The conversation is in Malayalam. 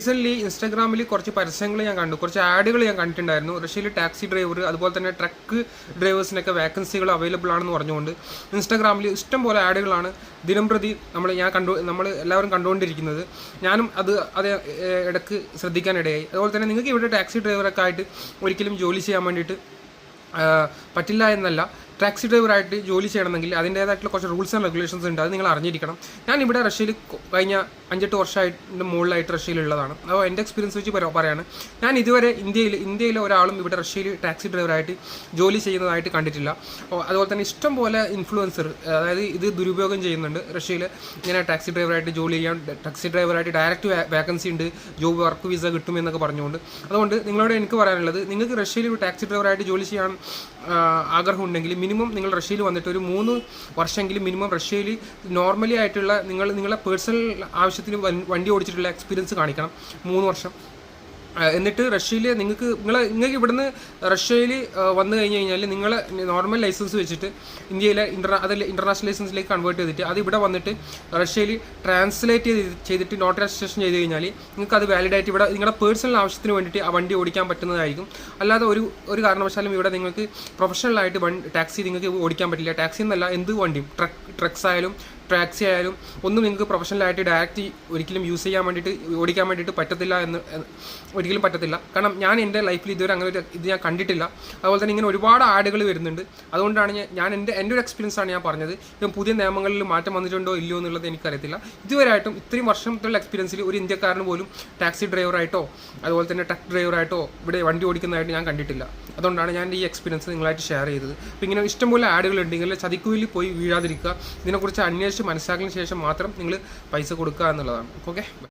റീസെൻ്റ്ലി ഇൻസ്റ്റാഗ്രാമിൽ കുറച്ച് പരസ്യങ്ങൾ ഞാൻ കണ്ടു, കുറച്ച് ആഡുകൾ ഞാൻ കണ്ടിട്ടുണ്ടായിരുന്നു. റഷ്യയിൽ ടാക്സി ഡ്രൈവർ അതുപോലെ തന്നെ ട്രക്ക് ഡ്രൈവേഴ്സിനൊക്കെ വേക്കൻസികൾ അവൈലബിൾ ആണെന്ന് പറഞ്ഞുകൊണ്ട് ഇൻസ്റ്റാഗ്രാമിൽ ഇഷ്ടം പോലെ ആഡുകളാണ് ദിനംപ്രതി നമ്മൾ എല്ലാവരും കണ്ടുകൊണ്ടിരിക്കുന്നത്. ഞാനും അത് ഇടയ്ക്ക് ശ്രദ്ധിക്കാനിടയായി. അതുപോലെ തന്നെ നിങ്ങൾക്ക് ഇവിടെ ടാക്സി ഡ്രൈവറൊക്കെ ആയിട്ട് ഒരിക്കലും ജോലി ചെയ്യാൻ വേണ്ടിയിട്ട് പറ്റില്ല എന്നല്ല. ടാക്സി ഡ്രൈവറായിട്ട് ജോലി ചെയ്യണമെങ്കിൽ അതിൻ്റേതായിട്ടുള്ള കുറച്ച് റൂൾസ് ആൻഡ് റെഗുലേഷൻസ് ഉണ്ട്, അത് നിങ്ങൾ അറിഞ്ഞിരിക്കണം. ഞാനിവിടെ റഷ്യയിൽ കഴിഞ്ഞ 5-8 വർഷമായിട്ട് മുകളിലായിട്ട് റഷ്യയിലുള്ളതാണ്. അപ്പോൾ എൻ്റെ എക്സ്പീരിയൻസ് വെച്ച് പറയാണ്, ഞാൻ ഇതുവരെ ഇന്ത്യയിലെ ഒരാളും ഇവിടെ റഷ്യയിൽ ടാക്സി ഡ്രൈവറായിട്ട് ജോലി ചെയ്യുന്നതായിട്ട് കണ്ടിട്ടില്ല. അതുപോലെ തന്നെ ഇഷ്ടം പോലെ ഇൻഫ്ലുവൻസർ, അതായത് ഇത് ദുരുപയോഗം ചെയ്യുന്നുണ്ട്. റഷ്യയിൽ ഇങ്ങനെ ടാക്സി ഡ്രൈവറായിട്ട് ജോലി ചെയ്യാൻ, ടാക്സി ഡ്രൈവറായിട്ട് ഡയറക്റ്റ് വേക്കൻസി ഉണ്ട്, ജോബ് വർക്ക് വിസ കിട്ടുമെന്നൊക്കെ പറഞ്ഞുകൊണ്ട്. അതുകൊണ്ട് നിങ്ങളോട് എനിക്ക് പറയാനുള്ളത്, നിങ്ങൾക്ക് റഷ്യയിൽ ടാക്സി ഡ്രൈവറായിട്ട് ജോലി ചെയ്യാൻ ആഗ്രഹമുണ്ടെങ്കിൽ മിനിമം നിങ്ങൾ റഷ്യയിൽ വന്നിട്ട് ഒരു 3 വർഷമെങ്കിലും മിനിമം റഷ്യയിൽ നോർമലി ആയിട്ടുള്ള നിങ്ങളെ പേഴ്സണൽ ആവശ്യത്തിന് വണ്ടി ഓടിച്ചിട്ടുള്ള എക്സ്പീരിയൻസ് കാണിക്കണം 3 വർഷം. എന്നിട്ട് റഷ്യയിൽ നിങ്ങൾക്ക് ഇവിടുന്ന് റഷ്യയിൽ വന്നു കഴിഞ്ഞാൽ നിങ്ങൾ നോർമൽ ലൈസൻസ് വെച്ചിട്ട് ഇന്ത്യയിലെ ഇൻ്റർനാഷണൽ ലൈസൻസിലേക്ക് കൺവേർട്ട് ചെയ്തിട്ട് അത് ഇവിടെ വന്നിട്ട് റഷ്യയിൽ ട്രാൻസ്ലേറ്റ് ചെയ്തിട്ട് നോട്ടറൈസേഷൻ ചെയ്ത് കഴിഞ്ഞാൽ നിങ്ങൾക്ക് അത് വാലിഡായിട്ട് ഇവിടെ നിങ്ങളുടെ പേഴ്സണൽ ആവശ്യത്തിന് വേണ്ടിയിട്ട് ആ വണ്ടി ഓടിക്കാൻ പറ്റുന്നതായിരിക്കും. അല്ലാതെ ഒരു കാരണവശാലും ഇവിടെ നിങ്ങൾക്ക് പ്രൊഫഷണലായിട്ട് ടാക്സി നിങ്ങൾക്ക് ഓടിക്കാൻ പറ്റില്ല. ടാക്സി എന്നല്ല, എന്ത് വണ്ടിയും, ട്രക്സ് ആയാലും ടാക്സി ആയാലും ഒന്നും നിങ്ങൾക്ക് പ്രൊഫഷണലായിട്ട് ഡയറക്റ്റ് ഒരിക്കലും യൂസ് ചെയ്യാൻ വേണ്ടിയിട്ട് ഓടിക്കാൻ വേണ്ടിയിട്ട് ഒരിക്കലും പറ്റത്തില്ല. കാരണം ഞാൻ എൻ്റെ ലൈഫിൽ ഇതുവരെ അങ്ങനെ ഇത് ഞാൻ കണ്ടിട്ടില്ല. അതുപോലെ തന്നെ ഇങ്ങനെ ഒരുപാട് ആഡുകൾ വരുന്നുണ്ട്. അതുകൊണ്ടാണ് ഞാൻ എൻ്റെ ഒരു എക്സ്പീരിയൻസ് ആണ് ഞാൻ പറഞ്ഞത്. ഇപ്പം പുതിയ നിയമങ്ങളിൽ മാറ്റം വന്നിട്ടുണ്ടോ ഇല്ലയോ എന്നുള്ളത് എനിക്കറിയത്തില്ല. ഇതുവരെയായിട്ടും ഇത്രയും വർഷത്തുള്ള എക്സ്പീരിയൻസിൽ ഒരു ഇന്ത്യക്കാരന് പോലും ടാക്സി ഡ്രൈവറായിട്ടോ അതുപോലെ തന്നെ ട്രക്ക് ഡ്രൈവറായിട്ടോ ഇവിടെ വണ്ടി ഓടിക്കുന്നതായിട്ട് ഞാൻ കണ്ടിട്ടില്ല. അതുകൊണ്ടാണ് ഞാൻ ഈ എക്സ്പീരിയൻസ് നിങ്ങളായിട്ട് ഷെയർ ചെയ്തത്. അപ്പോൾ ഇങ്ങനെ ഇഷ്ടംപോലെ ആഡുകൾ ഉണ്ടെങ്കിൽ ചതിക്കുയിൽ പോയി വീഴാതിരിക്കുക. ഇതിനെക്കുറിച്ച് അന്വേഷിച്ച് മനസ്സിലാക്കിയതിന് ശേഷം മാത്രം നിങ്ങൾ പൈസ കൊടുക്കുക എന്നുള്ളതാണ്. ഓക്കെ.